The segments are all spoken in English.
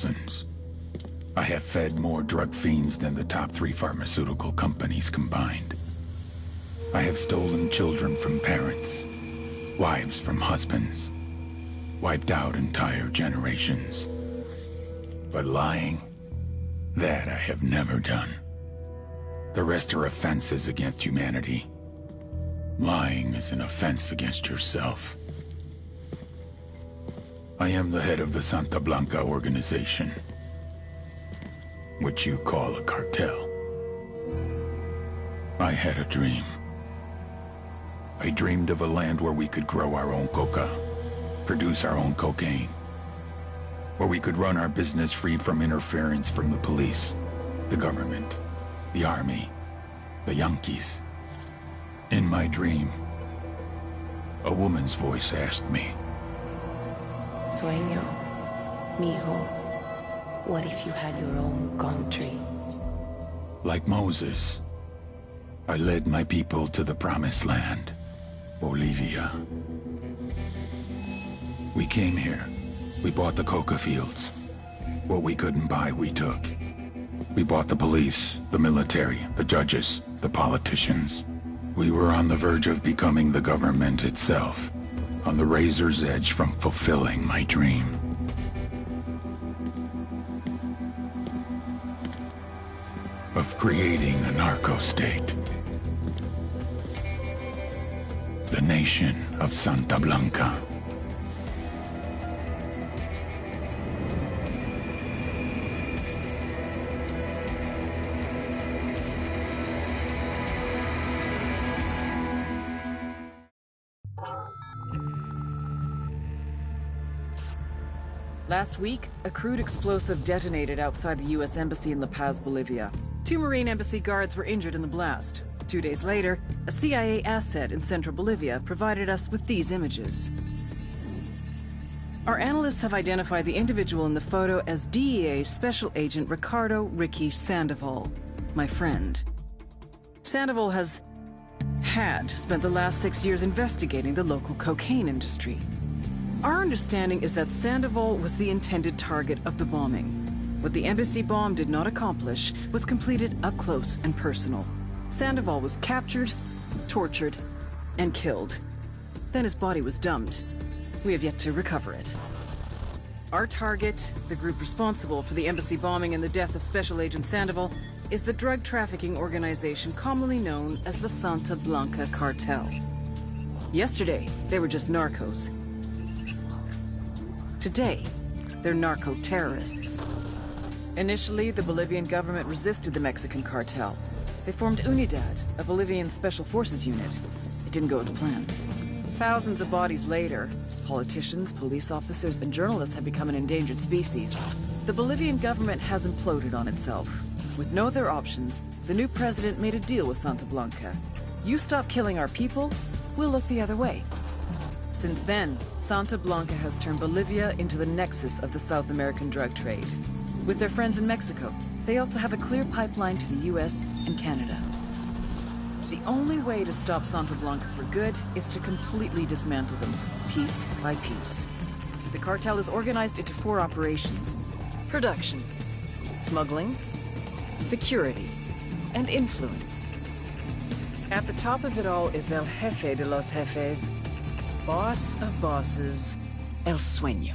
thousands. I have fed more drug fiends than the top 3 pharmaceutical companies combined. I have stolen children from parents, wives from husbands, wiped out entire generations. But lying, that I have never done. The rest are offenses against humanity. Lying is an offense against yourself. I am the head of the Santa Blanca organization, which you call a cartel. I had a dream. I dreamed of a land where we could grow our own coca, produce our own cocaine, where we could run our business free from interference from the police, the government, the army, the Yankees. In my dream, a woman's voice asked me, Sueño, mijo, what if you had your own country? Like Moses, I led my people to the promised land, Bolivia. We came here. We bought the coca fields. What we couldn't buy, we took. We bought the police, the military, the judges, the politicians. We were on the verge of becoming the government itself, on the razor's edge from fulfilling my dream. Of creating a narco-state. The nation of Santa Blanca. Last week, a crude explosive detonated outside the U.S. Embassy in La Paz, Bolivia. 2 Marine Embassy guards were injured in the blast. 2 days later, a CIA asset in central Bolivia provided us with these images. Our analysts have identified the individual in the photo as DEA Special Agent Ricardo Ricky Sandoval, my friend. Sandoval had spent the last 6 years investigating the local cocaine industry. Our understanding is that Sandoval was the intended target of the bombing. What the embassy bomb did not accomplish was completed up close and personal. Sandoval was captured, tortured, and killed. Then his body was dumped. We have yet to recover it. Our target, the group responsible for the embassy bombing and the death of Special Agent Sandoval, is the drug trafficking organization commonly known as the Santa Blanca Cartel. Yesterday, they were just narcos. Today, they're narco-terrorists. Initially, the Bolivian government resisted the Mexican cartel. They formed UNIDAD, a Bolivian special forces unit. It didn't go as planned. Thousands of bodies later, politicians, police officers, and journalists have become an endangered species. The Bolivian government has imploded on itself. With no other options, the new president made a deal with Santa Blanca. You stop killing our people, we'll look the other way. Since then, Santa Blanca has turned Bolivia into the nexus of the South American drug trade. With their friends in Mexico, they also have a clear pipeline to the US and Canada. The only way to stop Santa Blanca for good is to completely dismantle them, piece by piece. The cartel is organized into 4 operations: production, smuggling, security, and influence. At the top of it all is El Jefe de los Jefes, boss of bosses, El Sueño.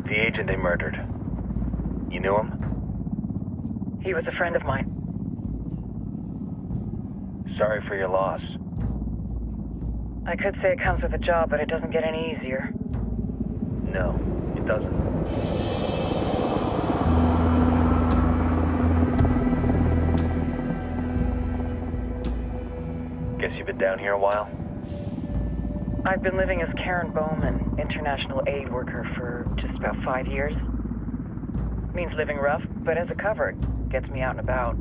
The agent they murdered. You knew him? He was a friend of mine. Sorry for your loss. I could say it comes with a job, but it doesn't get any easier. No, it doesn't. Guess you've been down here a while? I've been living as Karen Bowman, international aid worker, for just about 5 years. Means living rough, but as a cover, it gets me out and about.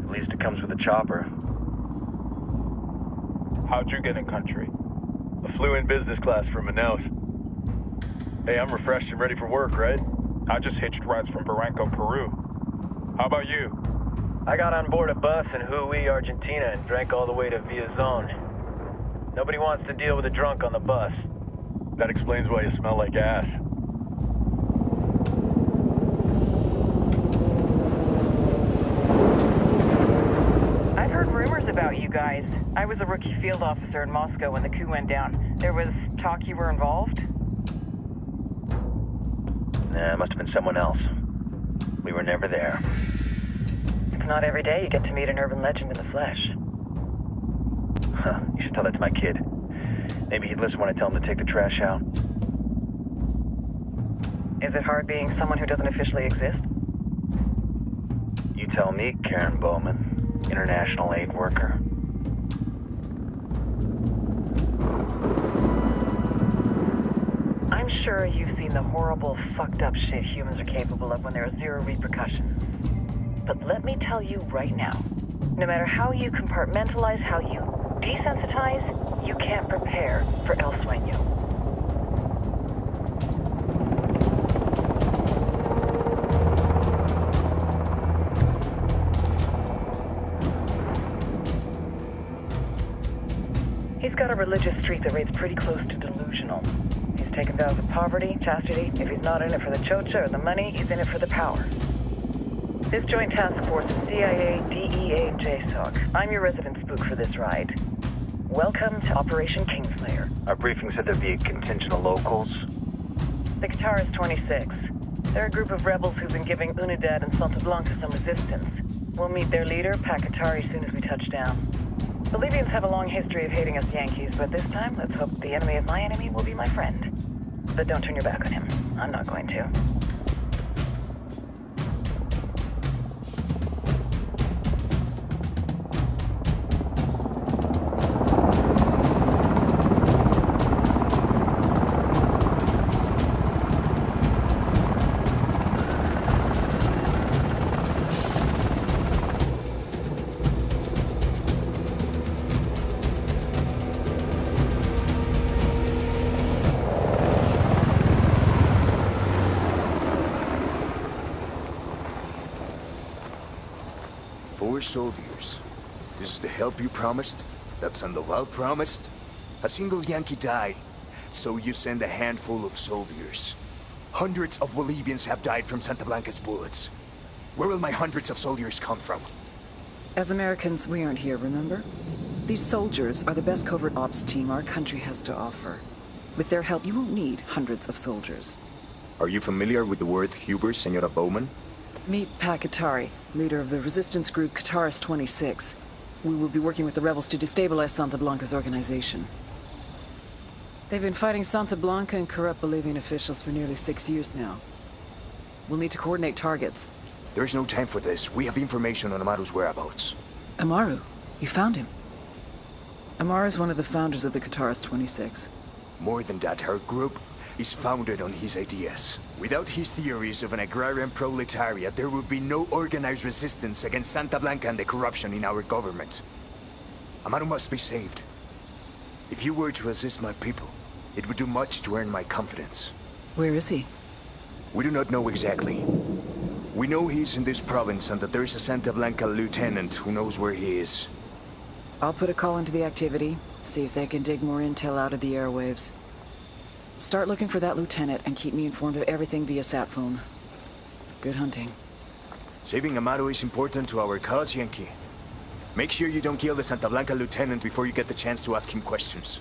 At least it comes with a chopper. How'd you get in country? I flew in business class from Manaus. Hey, I'm refreshed and ready for work, right? I just hitched rides from Barranco, Peru. How about you? I got on board a bus in Jujuy, Argentina, and drank all the way to Villazon. Nobody wants to deal with a drunk on the bus. That explains why you smell like ass. I've heard rumors about you guys. I was a rookie field officer in Moscow when the coup went down. There was talk you were involved? Nah, it must have been someone else. We were never there. It's not every day you get to meet an urban legend in the flesh. Huh, you should tell that to my kid. Maybe he'd listen when I tell him to take the trash out. Is it hard being someone who doesn't officially exist? You tell me, Karen Bowman, international aid worker. I'm sure you've seen the horrible, fucked up shit humans are capable of when there are zero repercussions. But let me tell you right now, no matter how you compartmentalize, how you desensitize, you can't prepare for El Sueño. He's got a religious streak that rates pretty close to delusional. He's taken vows of poverty, chastity. If he's not in it for the chocha or the money, he's in it for the power. This joint task force is CIA, DEA, and JSOC. I'm your resident spook for this ride. Welcome to Operation Kingslayer. Our briefing said there'd be a contingent of locals. The Qatar is 26. They're a group of rebels who've been giving Unidad and Santa Blanca some resistance. We'll meet their leader, Pakatari, as soon as we touch down. The Libyans have a long history of hating us Yankees, but this time, let's hope the enemy of my enemy will be my friend. But don't turn your back on him. I'm not going to. Soldiers. This is the help you promised? That Sandoval promised? A single Yankee died, so you send a handful of soldiers. Hundreds of Bolivians have died from Santa Blanca's bullets. Where will my hundreds of soldiers come from? As Americans, we aren't here, remember? These soldiers are the best covert ops team our country has to offer. With their help, you won't need hundreds of soldiers. Are you familiar with the word Huber, Senora Bowman? Meet Pakatari, leader of the resistance group Qatar's 26. We will be working with the rebels to destabilize Santa Blanca's organization. They've been fighting Santa Blanca and corrupt Bolivian officials for nearly 6 years now. We'll need to coordinate targets. There's no time for this. We have information on Amaru's whereabouts. Amaru? You found him? Amaru's one of the founders of the Qatar's 26. More than that, her group is founded on his ideas. Without his theories of an agrarian proletariat, there would be no organized resistance against Santa Blanca and the corruption in our government. Amaru must be saved. If you were to assist my people, it would do much to earn my confidence. Where is he? We do not know exactly. We know he's in this province and that there is a Santa Blanca lieutenant who knows where he is. I'll put a call into the activity, see if they can dig more intel out of the airwaves. Start looking for that lieutenant and keep me informed of everything via sat phone. Good hunting. Saving Amaru is important to our cause, Yankee. Make sure you don't kill the Santa Blanca lieutenant before you get the chance to ask him questions.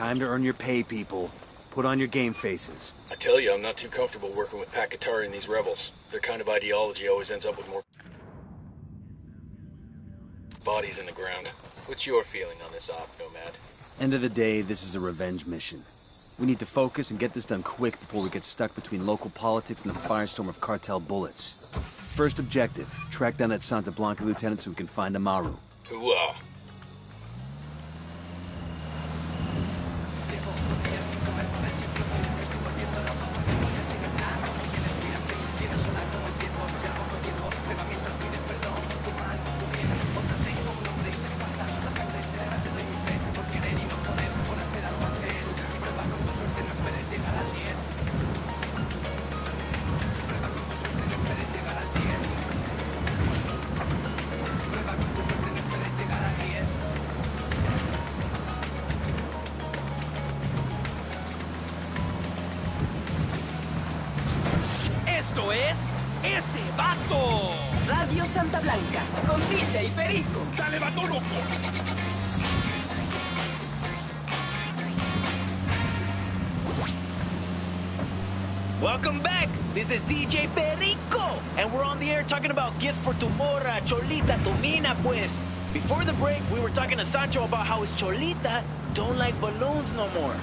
Time to earn your pay, people. Put on your game faces. I tell you, I'm not too comfortable working with Pakatari and these rebels. Their kind of ideology always ends up with more bodies in the ground. What's your feeling on this op, Nomad? End of the day, this is a revenge mission. We need to focus and get this done quick before we get stuck between local politics and the firestorm of cartel bullets. First objective, track down that Santa Blanca lieutenant so we can find Amaru. Hooah. ¡Esto es ese vato! Radio Santa Blanca, con Villa y Perico. ¡Dale, vato loco! Welcome back! This is DJ Perico, and we're on the air talking about gifts for tu morra, Cholita, tu mina, pues. Before the break, we were talking to Sancho about how his Cholita don't like balloons no more.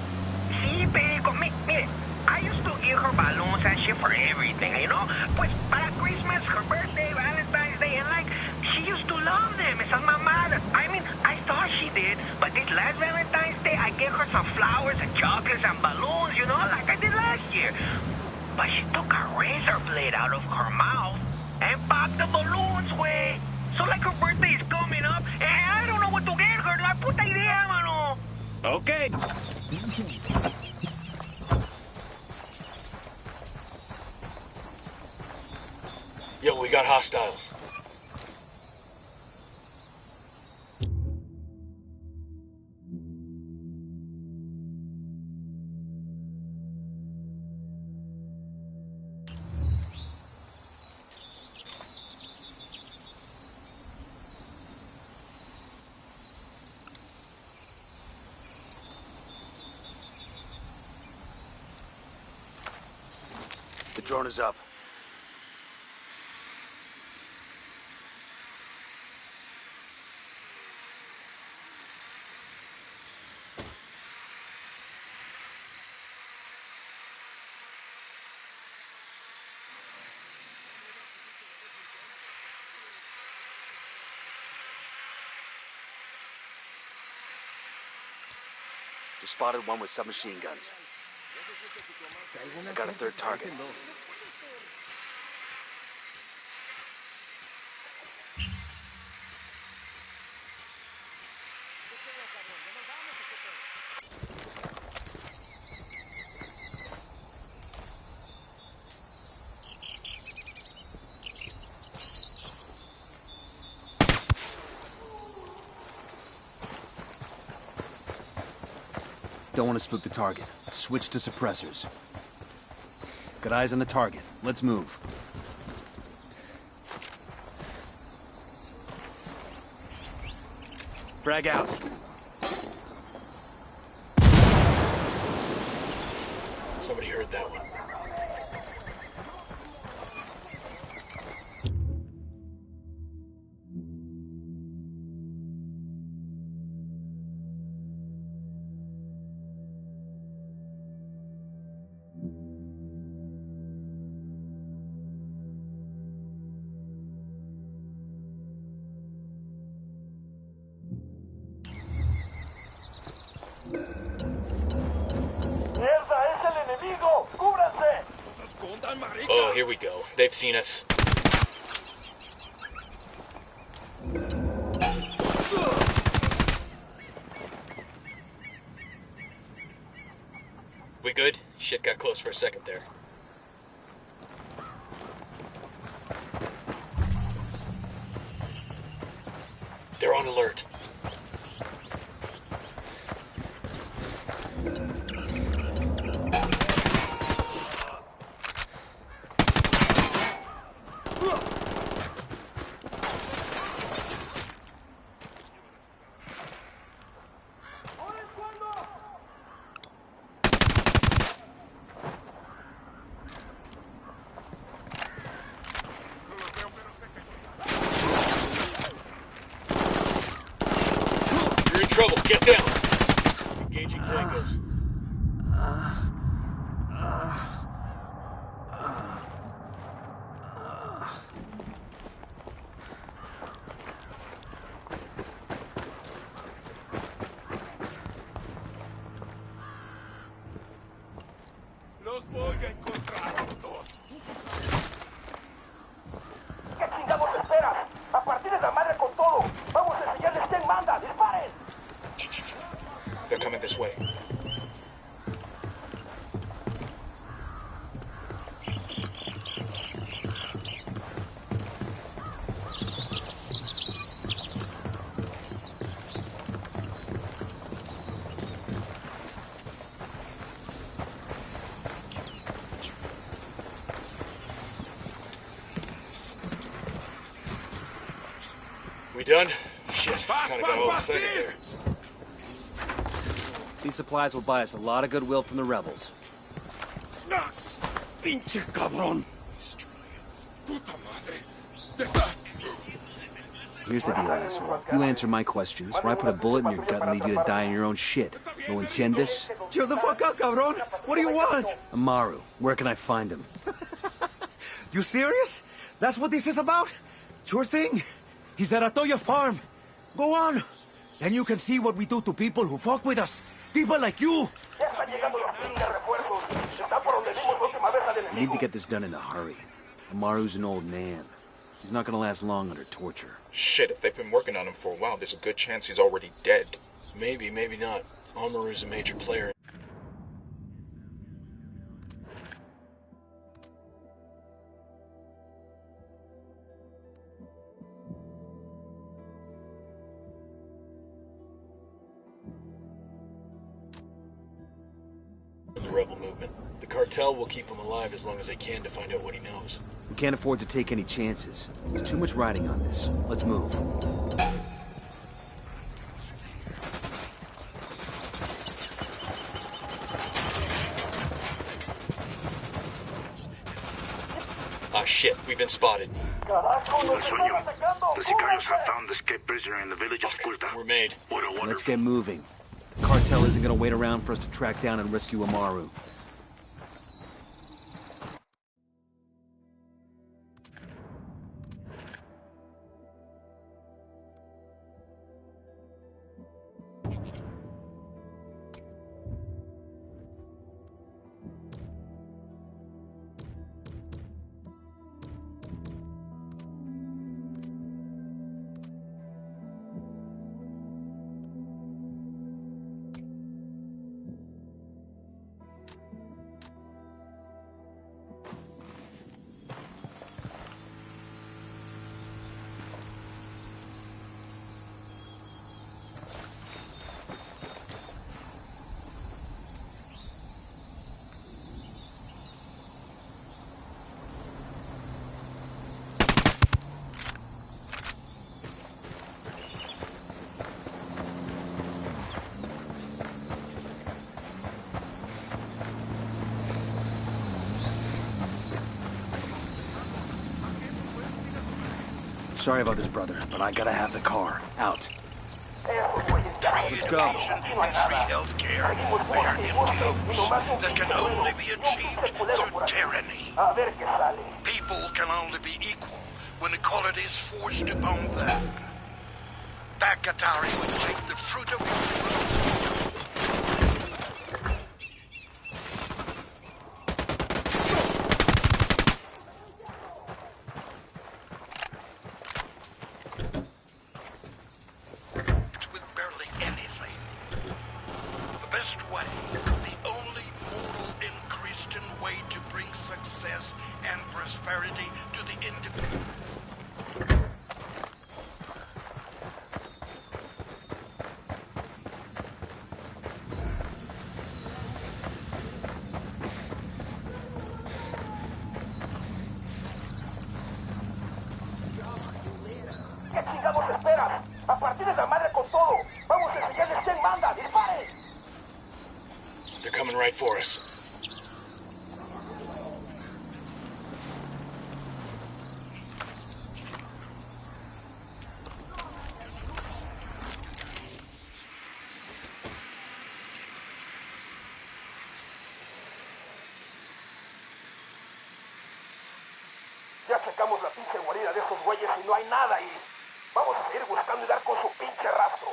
Sí, Perico, mire, I used to give her balloons and shit for everything, you know? Pues para Christmas, her birthday, Valentine's Day, and like, she used to love them, esas mamadas. I mean, I thought she did, but this last Valentine's Day, I gave her some flowers and chocolates and balloons, you know, like I did last year. But she took a razor blade out of her mouth and popped the balloons, way. So like her birthday is coming up, and I don't know what to get her. La puta idea, mano. Okay. Yo, we got hostiles. The drone is up. Just spotted one with submachine guns. I got a third target. Don't want to spook the target. Switch to suppressors. Got eyes on the target. Let's move. Frag out. Somebody heard that one. Oh, here we go. They've seen us. We good? Shit got close for a second there. They're on alert. You're in trouble. Get down. Engaging tangos. Los voy a encontrar a todos. ¿Qué chingados esperas? A partir de la madre con todo. Vamos a enseñarles quién manda. ¡Disparen! They're coming this way. We done? Shit, kinda got all excited there. These supplies will buy us a lot of goodwill from the rebels. ¡Nas! ¡Pinche cabrón! ¡Puta madre! ¡Ya está! Here's the deal, asshole. You answer my questions, or I put a bullet in your gut and leave you to die in your own shit. ¿Lo entiendes? Chill the fuck out, cabrón. What do you want? Amaru, where can I find him? You serious? That's what this is about? Sure thing. He's at Atoya Farm. Go on. Then you can see what we do to people who fuck with us. People like you. We need to get this done in a hurry. Amaru's an old man. He's not gonna last long under torture. Shit, if they've been working on him for a while, there's a good chance he's already dead. Maybe, maybe not. Amaru's a major player. In the rebel movement. The cartel will keep him alive as long as they can to find out what he knows. We can't afford to take any chances. There's too much riding on this. Let's move. Ah shit, we've been spotted. The Sicarios have found the escaped prisoner in the village of Kulta. We're made. What a wonderful... Let's get moving. The cartel isn't gonna wait around for us to track down and rescue Amaru. Sorry about this, brother, but I gotta have the car. Out. Free education and free health care. They are empty hopes that can only be achieved through tyranny. People can only be equal when equality is forced upon them. Bakatari would take the fruit of your They're coming right for us. Ya sacamos la pinche guarida de esos güeyes y no hay nada ahí. Vamos a seguir buscando y dar con su pinche rastro.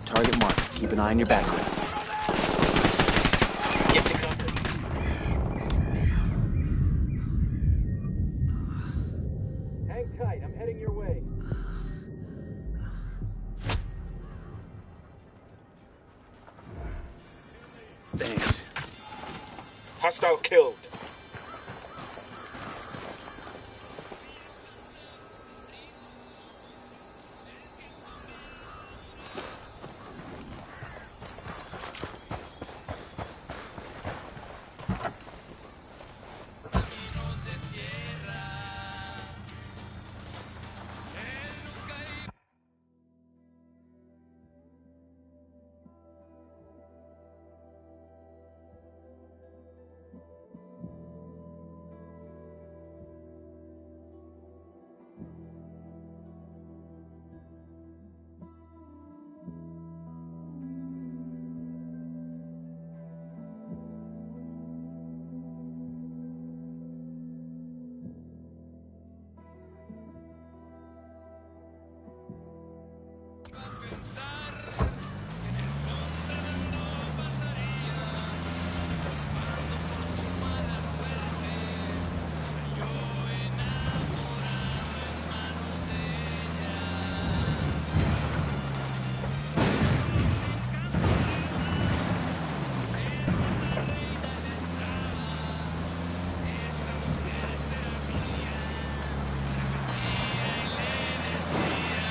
Target marked. Keep an eye on your background. Get to cover. Hang tight, I'm heading your way. Thanks. Hostile killed.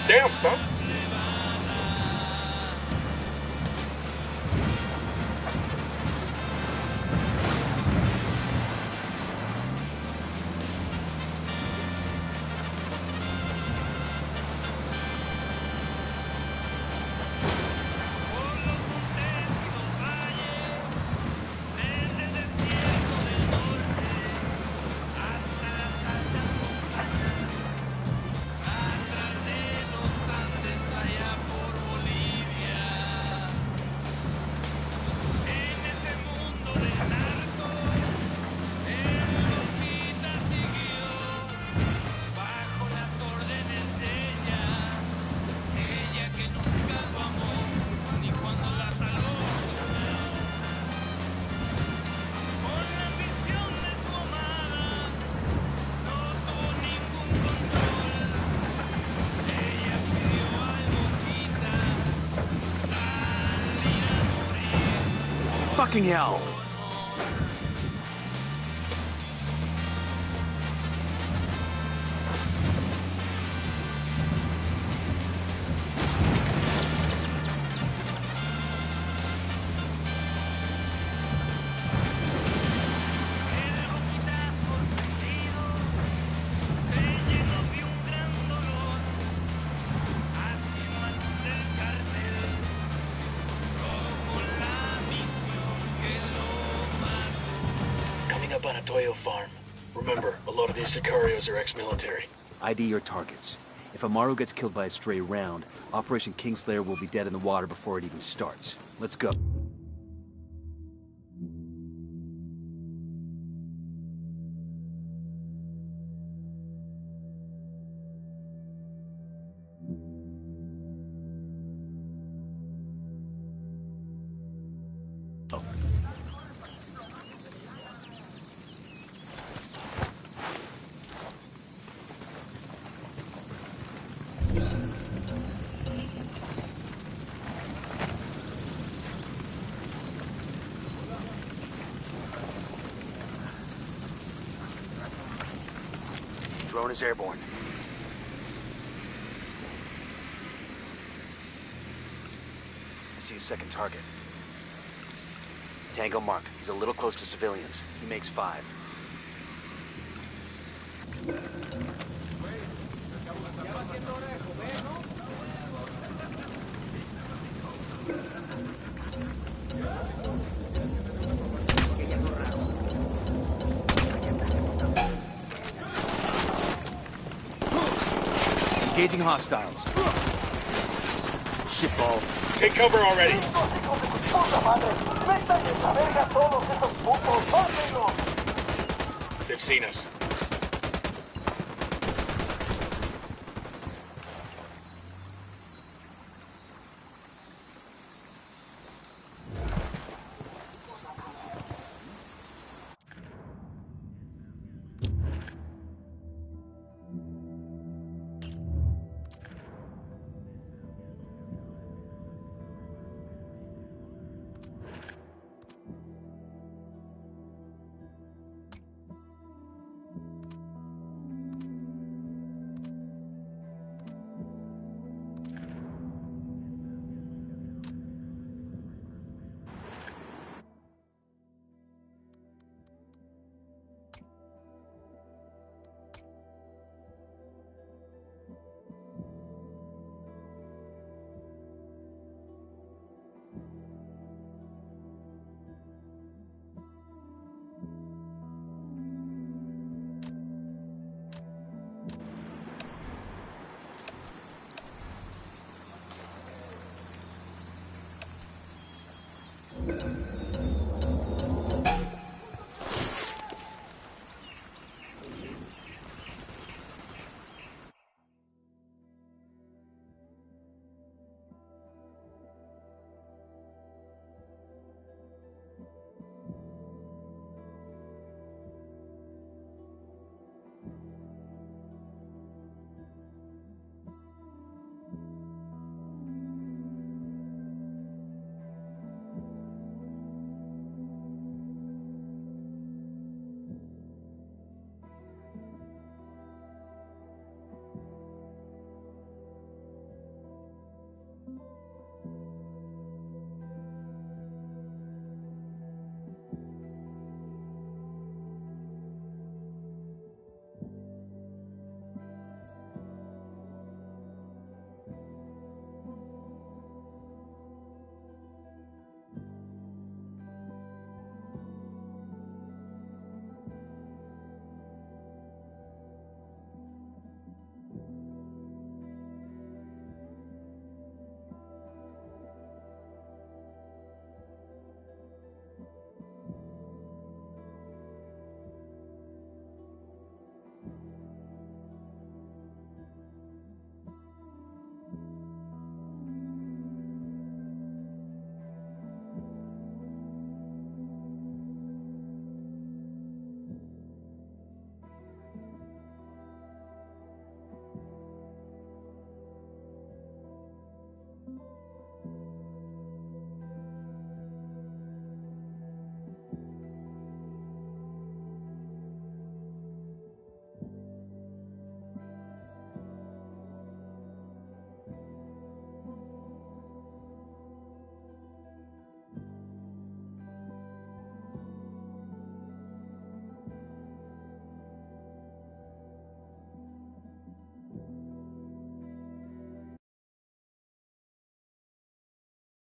Damn, son. Fucking hell! Toyo farm. Remember, a lot of these Sicarios are ex-military. ID your targets. If Amaru gets killed by a stray round, Operation Kingslayer will be dead in the water before it even starts. Let's go. Drone is airborne. I see a second target. Tango marked. He's a little close to civilians. He makes 5. Engaging hostiles. Shitball. Take cover already. They've seen us.